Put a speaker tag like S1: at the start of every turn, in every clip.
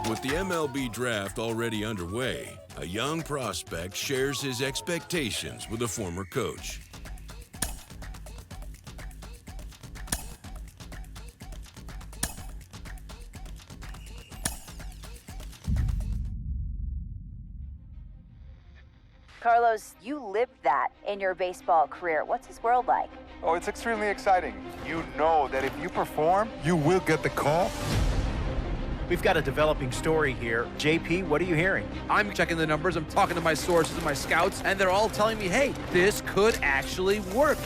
S1: With the MLB draft already underway, a young prospect shares his expectations with a former coach.
S2: Carlos, you lived that in your baseball career. What's his world like?
S3: Oh, it's extremely exciting. You know that if you perform, you will get the call.
S4: We've got a developing story here. JP, what are you hearing?
S5: I'm checking the numbers, I'm talking to my sources and my scouts, and they're all telling me, hey, this could actually work.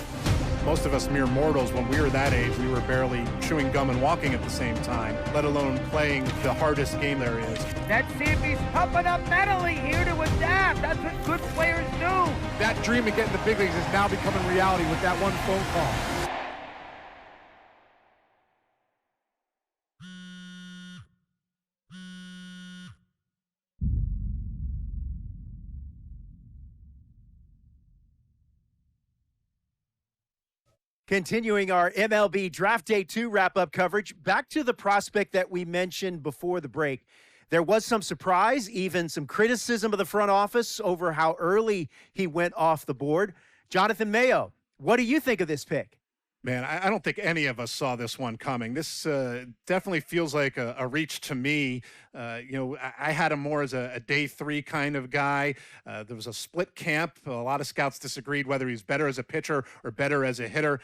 S6: Most of us mere mortals, when we were that age, we were barely chewing gum and walking at the same time, let alone playing the hardest game there is.
S7: Let's see if he's pumping up mentally here to adapt. That's what good players do.
S6: That dream of getting the big leagues is now becoming reality with that one phone call.
S4: Continuing our MLB Draft Day 2 wrap-up coverage, back to the prospect that we mentioned before the break. There was some surprise, even some criticism of the front office over how early he went off the board. Jonathan Mayo, what do you think of this pick?
S6: Man, I don't think any of us saw this one coming. This definitely feels like a reach to me. I had him more as a day 3 kind of guy. There was a split camp. A lot of scouts disagreed whether he's better as a pitcher or better as a hitter.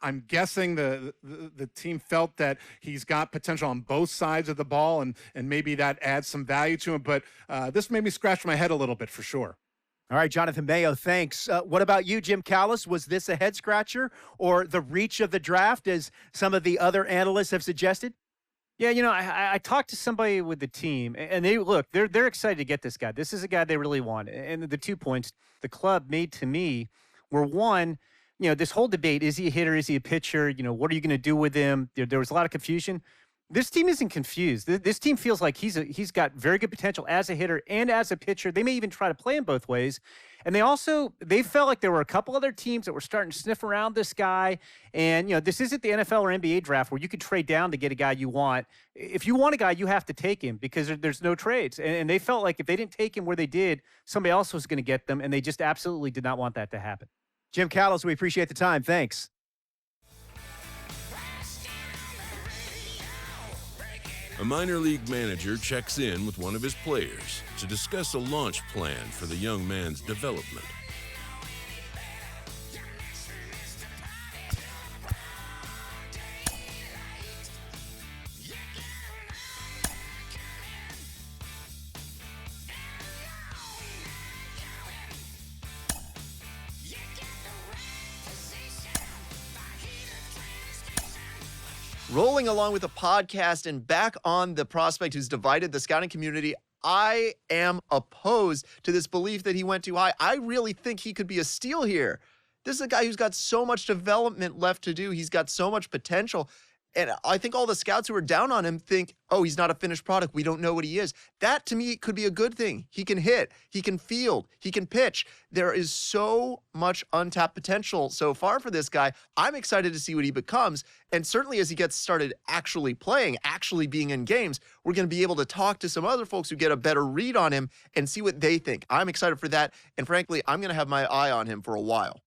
S6: I'm guessing the team felt that he's got potential on both sides of the ball, and maybe that adds some value to him. But this made me scratch my head a little bit for sure.
S4: All right, Jonathan Mayo, thanks. What about you, Jim Callis? Was this a head-scratcher or the reach of the draft, as some of the other analysts have suggested?
S8: Yeah, I talked to somebody with the team, and they're excited to get this guy. This is a guy they really want. And the 2 points the club made to me were, one, this whole debate, is he a hitter, is he a pitcher, what are you going to do with him? There was a lot of confusion. This team isn't confused. This team feels like he's got very good potential as a hitter and as a pitcher. They may even try to play him both ways. And they felt like there were a couple other teams that were starting to sniff around this guy. And, this isn't the NFL or NBA draft where you can trade down to get a guy you want. If you want a guy, you have to take him because there's no trades. And they felt like if they didn't take him where they did, somebody else was going to get them. And they just absolutely did not want that to happen.
S4: Jim Callis, we appreciate the time. Thanks.
S1: A minor league manager checks in with one of his players to discuss a launch plan for the young man's development.
S9: Rolling along with the podcast and back on the prospect who's divided the scouting community, I am opposed to this belief that he went too high. I really think he could be a steal here. This is a guy who's got so much development left to do. He's got so much potential. And I think all the scouts who are down on him think, oh, he's not a finished product. We don't know what he is. That, to me, could be a good thing. He can hit. He can field. He can pitch. There is so much untapped potential so far for this guy. I'm excited to see what he becomes. And certainly as he gets started actually playing, actually being in games, we're going to be able to talk to some other folks who get a better read on him and see what they think. I'm excited for that. And frankly, I'm going to have my eye on him for a while.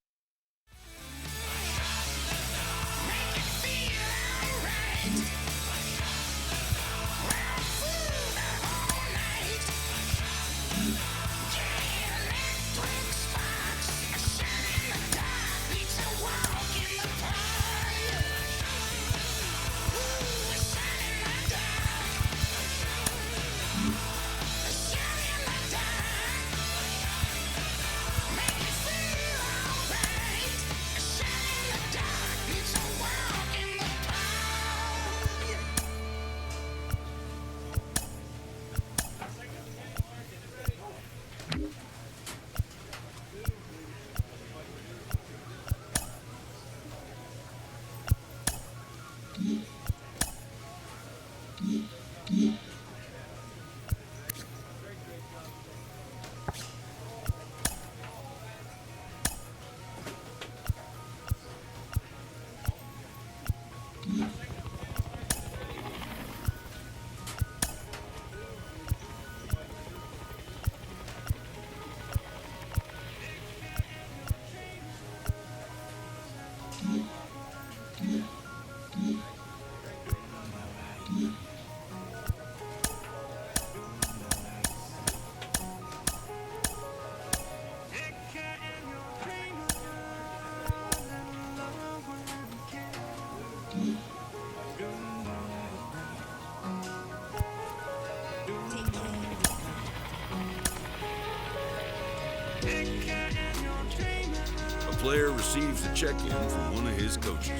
S1: player receives a check-in from one of his coaches.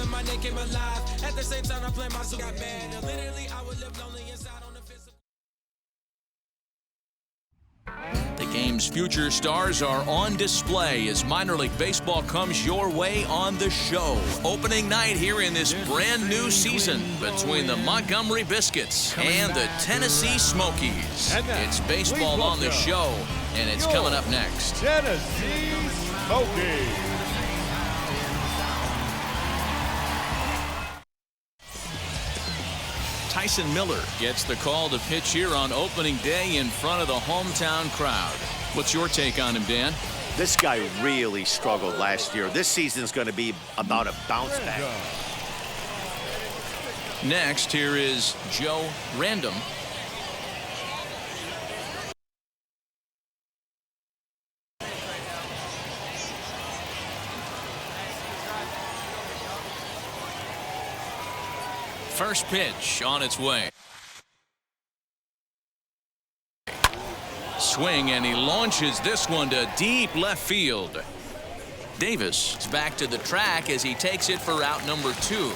S10: My name came alive. At the same time, I played my got mad. Literally, I would live lonely inside on the physical.
S11: The game's future stars are on display as minor league baseball comes your way on the show. Opening night here in this brand new season between the Montgomery Biscuits and the Tennessee Smokies. It's baseball on the show, and it's coming up next.
S12: Tennessee Smokies.
S11: Tyson Miller gets the call to pitch here on opening day in front of the hometown crowd. What's your take on him, Dan?
S13: This guy really struggled last year. This season's going to be about a bounce back.
S11: Next, here is Joe Random. First pitch on its way. Swing, and he launches this one to deep left field. Davis is back to the track as he takes it for out number 2.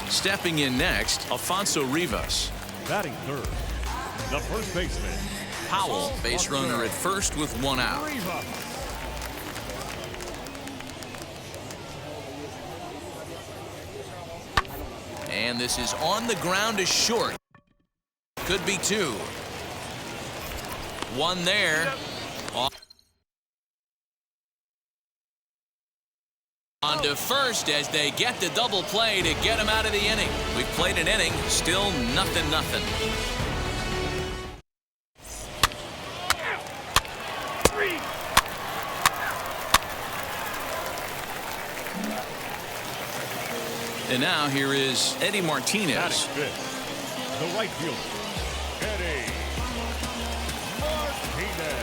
S11: Stepping in next, Alfonso Rivas.
S12: Batting third, the first baseman.
S11: Powell, base runner at first with 1 out. And this is on the ground to short. Could be 2. 1 there. On to first as they get the double play to get him out of the inning. We've played an inning, still nothing. And now here is Eddie Martinez.
S12: The right fielder, Eddie Martinez.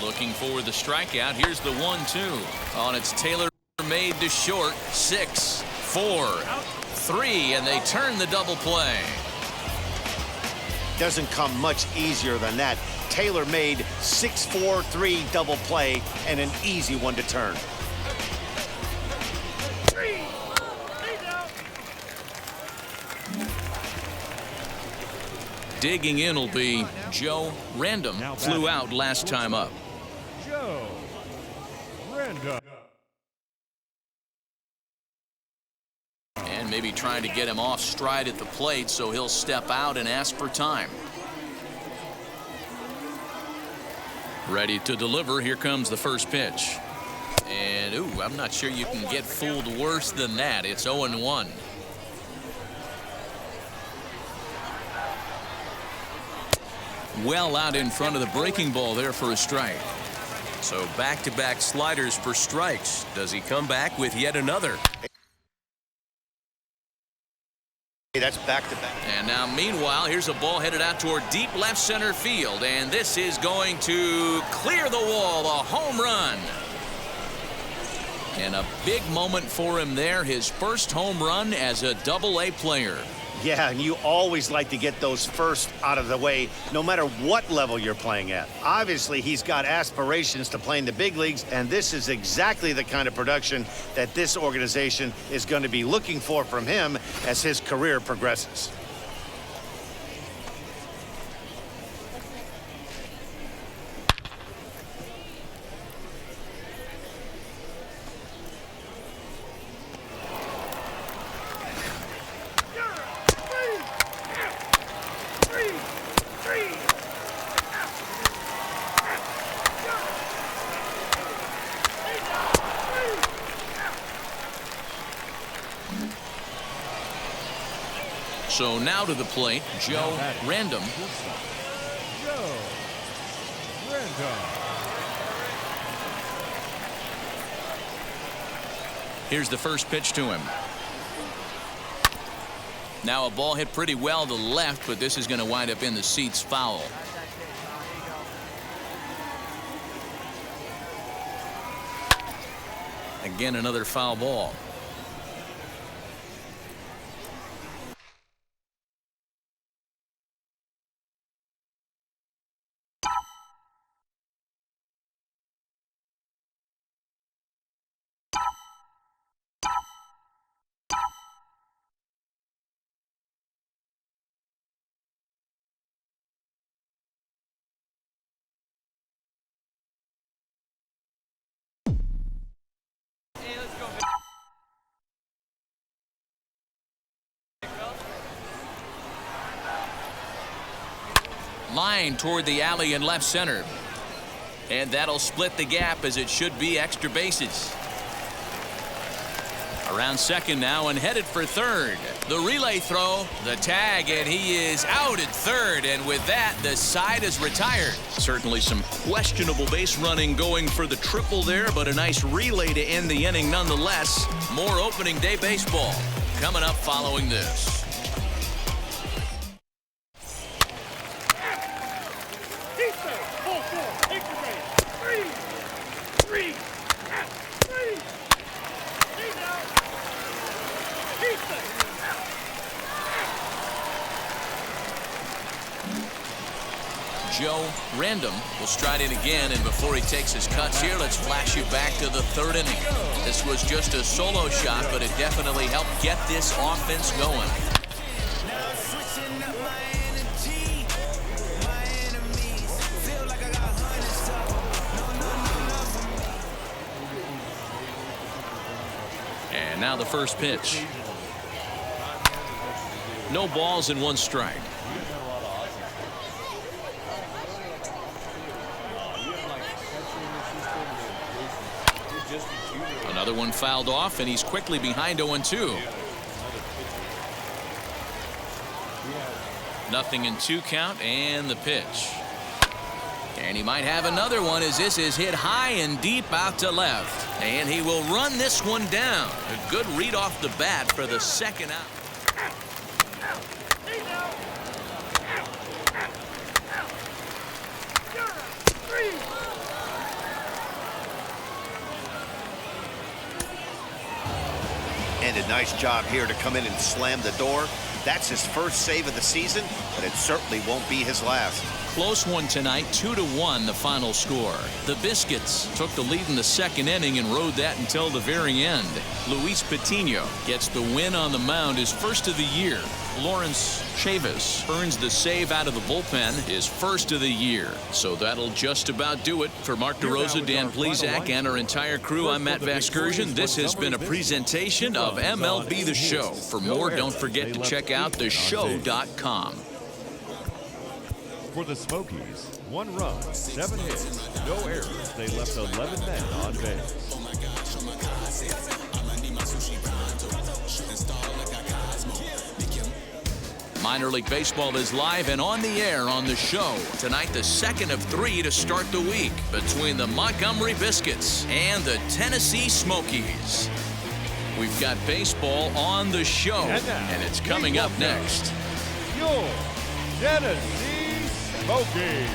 S11: Looking for the strikeout. Here's the 1-2. On its Taylor made to short. 6, 4, 3, and they turn the double play.
S13: Doesn't come much easier than that. Taylor made 6-4-3 double play and an easy one to turn.
S11: Digging in will be Joe Random. Flew out last time up.
S12: Joe Random.
S11: And maybe trying to get him off stride at the plate, so he'll step out and ask for time. Ready to deliver. Here comes the first pitch. And, ooh, I'm not sure you can get fooled worse than that. It's 0-1. Well out in front of the breaking ball there for a strike. So back-to-back sliders for strikes. Does he come back with yet another?
S13: Hey, that's back-to-back.
S11: And now, meanwhile, here's a ball headed out toward deep left center field. And this is going to clear the wall, a home run. And a big moment for him there, his first home run as a Double-A player.
S13: Yeah, and you always like to get those first out of the way, no matter what level you're playing at. Obviously, he's got aspirations to play in the big leagues, and this is exactly the kind of production that this organization is going to be looking for from him as his career progresses.
S11: So now to the plate, Joe Random.
S12: Random.
S11: Here's the first pitch to him. Now a ball hit pretty well to the left, but this is going to wind up in the seats foul. Again, another foul ball. Line toward the alley in left center. And that'll split the gap, as it should be extra bases. Around second now and headed for third. The relay throw, the tag, and he is out at third. And with that, the side is retired. Certainly some questionable base running going for the triple there, but a nice relay to end the inning nonetheless. More opening day baseball coming up following this. Joe Random will stride in again, and before he takes his cuts here, let's flash you back to the third inning. This was just a solo shot, but it definitely helped get this offense going. And now the first pitch. No balls and one strike. Another one fouled off, and he's quickly behind 0-2. Nothing in 2 count, and the pitch. And he might have another one, as this is hit high and deep out to left. And he will run this one down. A good read off the bat for the second out.
S13: And a nice job here to come in and slam the door. That's his first save of the season, but it certainly won't be his last.
S11: Close one tonight, 2-1 the final score. The Biscuits took the lead in the second inning and rode that until the very end. Luis Patino gets the win on the mound, his first of the year. Lawrence Chavis earns the save out of the bullpen, his first of the year. So that'll just about do it. For Mark DeRosa, Dan Plezak, and our entire crew, I'm Matt Vasgersian. This has been a presentation of MLB The Show. For more, don't forget to check out theshow.com.
S12: For the Smokies, 1 run, 7 hits, no errors. They left 11 men on base.
S11: Minor League Baseball is live and on the air on the show. Tonight, the second of 3 to start the week between the Montgomery Biscuits and the Tennessee Smokies. We've got baseball on the show, and it's coming up next.
S12: Your Tennessee Smokies.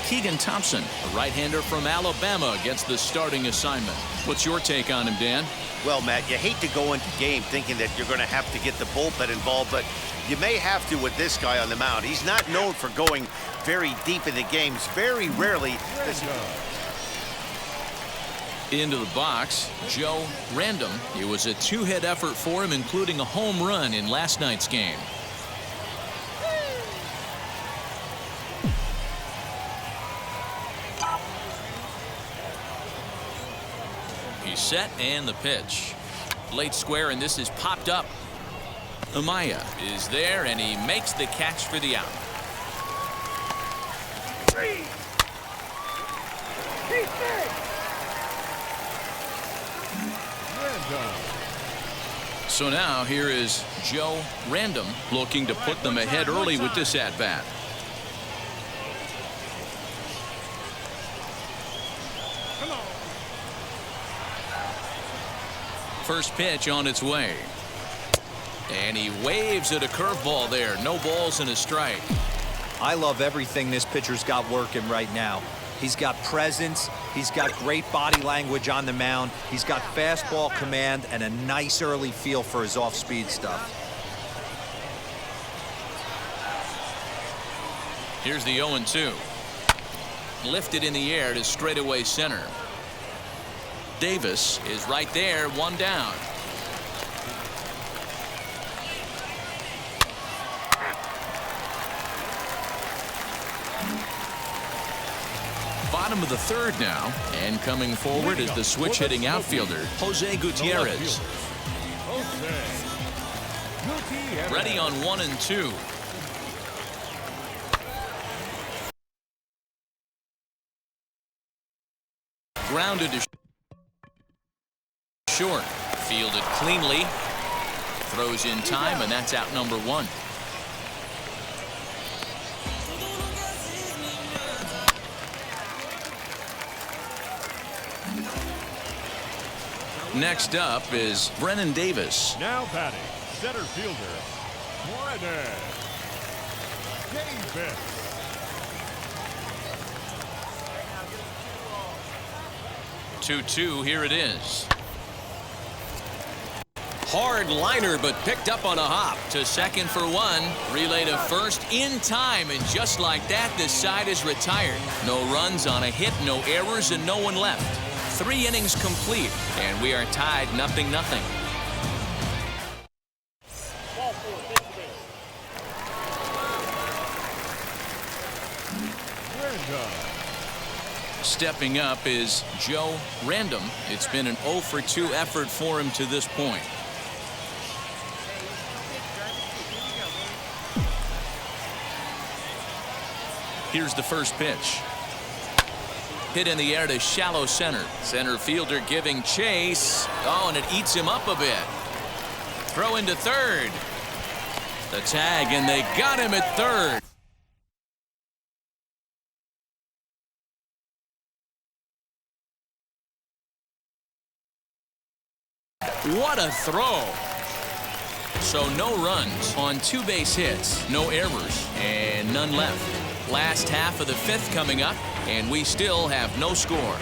S11: Keegan Thompson, a right-hander from Alabama, gets the starting assignment. What's your take on him, Dan?
S13: Well, Matt, you hate to go into game thinking that you're going to have to get the bullpen involved, but you may have to with this guy on the mound. He's not known for going very deep in the games. Very rarely does he.
S11: Into the box, Joe Random. It was a 2-hit effort for him, including a home run in last night's game. He's set, and the pitch. Late square, and this is popped up. Amaya is there, and he makes the catch for the out. So now here is Joe Random looking to put them ahead early with this at-bat. First pitch on its way. And he waves at a curveball there. No balls and a strike.
S14: I love everything this pitcher's got working right now. He's got presence. He's got great body language on the mound. He's got fastball command and a nice early feel for his off-speed stuff.
S11: Here's the 0-2. Lifted in the air to straightaway center. Davis is right there, one down. Bottom of the third now, and coming forward is the switch hitting outfielder Jose Gutierrez. Ready on 1 and 2. Grounded to short. Fielded cleanly. Throws in time, and that's out number 1. Next up is Brennan Davis.
S12: Now batting, center fielder, Brennan Davis.
S11: Two, here it is. Hard liner, but picked up on a hop to second for 1. Relay to first in time, and just like that, the side is retired. No runs on a hit, no errors, and no one left. 3 innings complete, and we are tied 0-0. Stepping up is Joe Random. It's been an 0 for 2 effort for him to this point. Here's the first pitch. Hit in the air to shallow center. Center fielder giving chase. Oh, and it eats him up a bit. Throw into third. The tag, and they got him at third. What a throw. So no runs on 2 base hits, no errors, and none left. Last half of the 5th coming up, and we still have no score.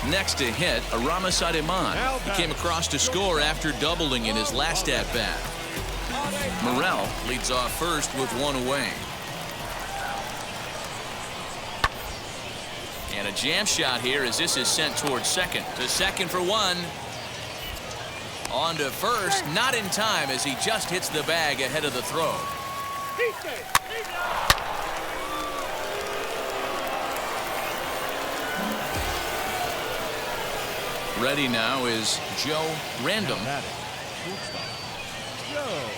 S11: Next to hit, Aramis Ademan. He came across to score after doubling in his last at-bat. Morel leads off first with 1 away. And a jam shot here as this is sent towards second. To second for 1. On to first, not in time as he just hits the bag ahead of the throw. Ready now is Joe Random.
S12: Joe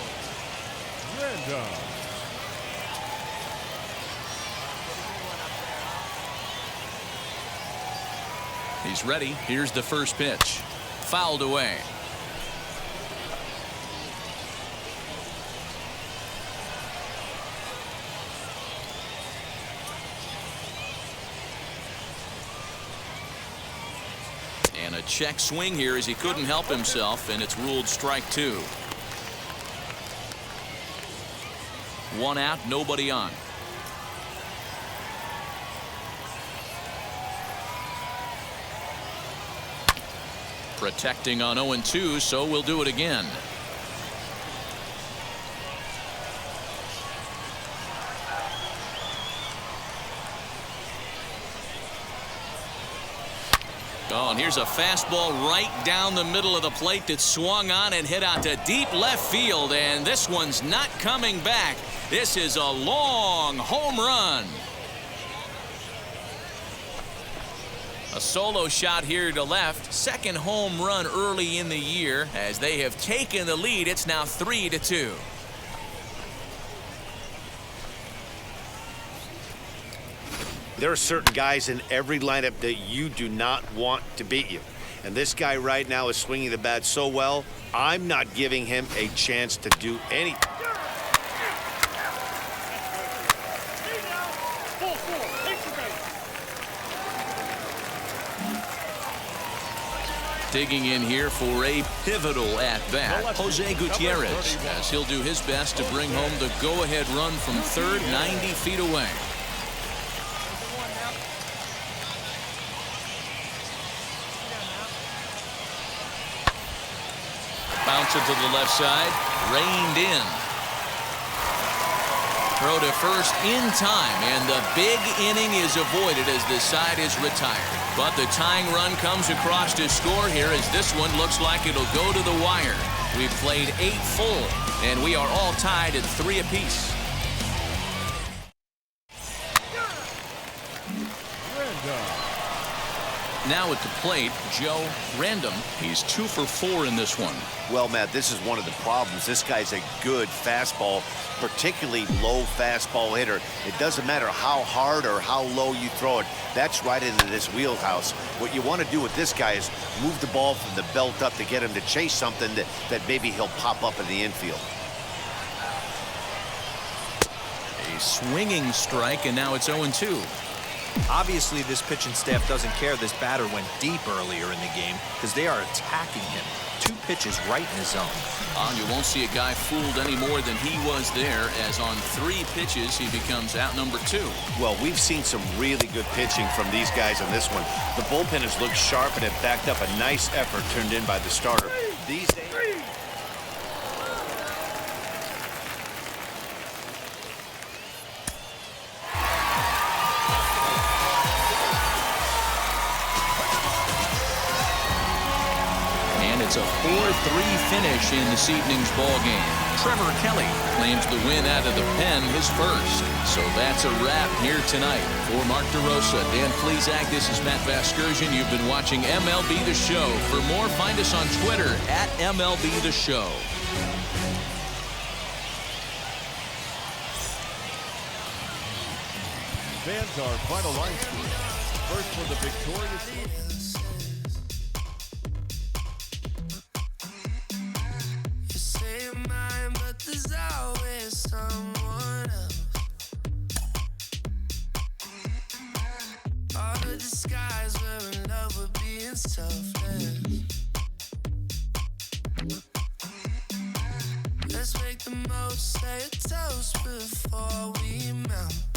S12: Random.
S11: He's ready. Here's the first pitch. Fouled away. And a check swing here as he couldn't help himself, and it's ruled strike 2. 1 out, nobody on. Protecting on 0-2, so we'll do it again. Oh, and here's a fastball right down the middle of the plate that swung on and hit out to deep left field, and this one's not coming back. This is a long home run. A solo shot here to left. Second home run early in the year. As they have taken the lead, it's now 3-2.
S13: There are certain guys in every lineup that you do not want to beat you. And this guy right now is swinging the bat so well, I'm not giving him a chance to do anything.
S11: Digging in here for a pivotal at-bat, Jose Gutierrez, as he'll do his best to bring home the go-ahead run from third, 90 feet away. Bounce it to the left side, reined in. Throw to first in time, and the big inning is avoided as the side is retired. But the tying run comes across to score here as this one looks like it'll go to the wire. We've played 8 full, and we are all tied at 3 apiece. Now at the plate, Joe Random. He's 2 for 4 in this one.
S13: Well, Matt, this is one of the problems. This guy's a good fastball, particularly low fastball hitter. It doesn't matter how hard or how low you throw it. That's right into this wheelhouse. What you want to do with this guy is move the ball from the belt up to get him to chase something that maybe he'll pop up in the infield.
S11: A swinging strike, and now it's 0-2.
S14: Obviously, this pitching staff doesn't care this batter went deep earlier in the game because they are attacking him. 2 pitches right in his zone.
S11: You won't see a guy fooled any more than he was there, as on 3 pitches he becomes out number 2.
S13: Well, we've seen some really good pitching from these guys on this one. The bullpen has looked sharp and it backed up a nice effort turned in by the starter. These days.
S11: It's a 4-3 finish in this evening's ball game. Trevor Kelly claims the win out of the pen, his first. So that's a wrap here tonight. For Mark DeRosa, Dan Plesac, this is Matt Vasgersian. You've been watching MLB The Show. For more, find us on Twitter at MLB The Show.
S12: Fans, our final line score. First for the victorious team.
S10: There's always someone else. All the disguise we're in love with being selfless. Let's make the most, say a toast before we melt.